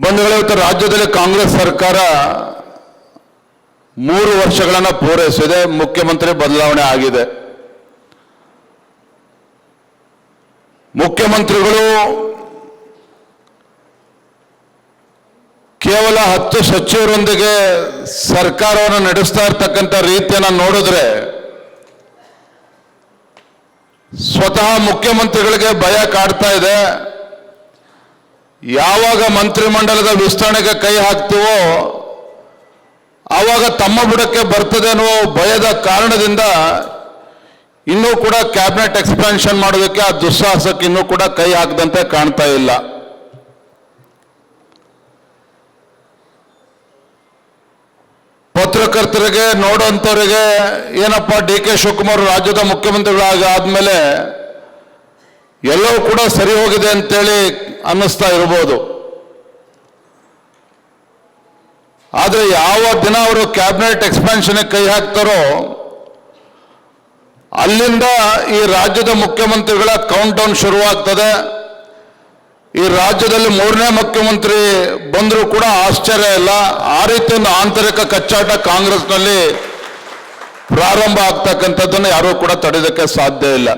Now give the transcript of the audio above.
ಬಂಧುಗಳೇ, ಇವತ್ತು ರಾಜ್ಯದಲ್ಲಿ ಕಾಂಗ್ರೆಸ್ ಸರ್ಕಾರ 3 ವರ್ಷಗಳನ್ನು ಪೂರೈಸಿದೆ. ಮುಖ್ಯಮಂತ್ರಿ ಬದಲಾವಣೆ ಆಗಿದೆ. ಮುಖ್ಯಮಂತ್ರಿಗಳು ಕೇವಲ 10 ಸಚಿವರೊಂದಿಗೆ ಸರ್ಕಾರವನ್ನು ನಡೆಸ್ತಾ ಇರ್ತಕ್ಕಂಥ ರೀತಿಯನ್ನು ನೋಡಿದ್ರೆ ಸ್ವತಃ ಮುಖ್ಯಮಂತ್ರಿಗಳಿಗೆ ಭಯ ಕಾಡ್ತಾ ಇದೆ. ಯಾವಾಗ ಮಂತ್ರಿಮಂಡಲದ ವಿಸ್ತರಣೆಗೆ ಕೈ ಹಾಕ್ತೀವೋ ಆವಾಗ ತಮ್ಮ ಬುಡಕ್ಕೆ ಬರ್ತದೆ ಅನ್ನುವ ಭಯದ ಕಾರಣದಿಂದ ಇನ್ನೂ ಕೂಡ ಕ್ಯಾಬಿನೆಟ್ ಎಕ್ಸ್ಪಾನ್ಷನ್ ಮಾಡೋದಕ್ಕೆ ಆ ದುಸ್ಸಾಹಸಕ್ಕೆ ಇನ್ನೂ ಕೂಡ ಕೈ ಹಾಕದಂತೆ ಕಾಣ್ತಾ ಇಲ್ಲ. ಪತ್ರಕರ್ತರಿಗೆ ನೋಡುವಂಥವರಿಗೆ ಏನಪ್ಪ DK ಶಿವಕುಮಾರ್ ರಾಜ್ಯದ ಮುಖ್ಯಮಂತ್ರಿಗಳಾದ್ಮೇಲೆ ಎಲ್ಲವೂ ಕೂಡ ಸರಿ ಹೋಗಿದೆ ಅಂತೇಳಿ ಅನ್ನಿಸ್ತಾ ಇರ್ಬೋದು. ಆದರೆ ಯಾವ ದಿನ ಅವರು ಕ್ಯಾಬಿನೆಟ್ ಎಕ್ಸ್ಪಾನ್ಷನ್ಗೆ ಕೈ ಹಾಕ್ತಾರೋ ಅಲ್ಲಿಂದ ಈ ರಾಜ್ಯದ ಮುಖ್ಯಮಂತ್ರಿಗಳ ಕೌಂಟ್ ಡೌನ್ ಶುರುವಾಗ್ತದೆ. ಈ ರಾಜ್ಯದಲ್ಲಿ 3ನೇ ಮುಖ್ಯಮಂತ್ರಿ ಬಂದರೂ ಕೂಡ ಆಶ್ಚರ್ಯ ಇಲ್ಲ. ಆ ರೀತಿ ಒಂದು ಆಂತರಿಕ ಕಚ್ಚಾಟ ಕಾಂಗ್ರೆಸ್ನಲ್ಲಿ ಪ್ರಾರಂಭ ಆಗ್ತಕ್ಕಂಥದ್ದನ್ನು ಯಾರೂ ಕೂಡ ತಡೆಯೋದಕ್ಕೆ ಸಾಧ್ಯ ಇಲ್ಲ.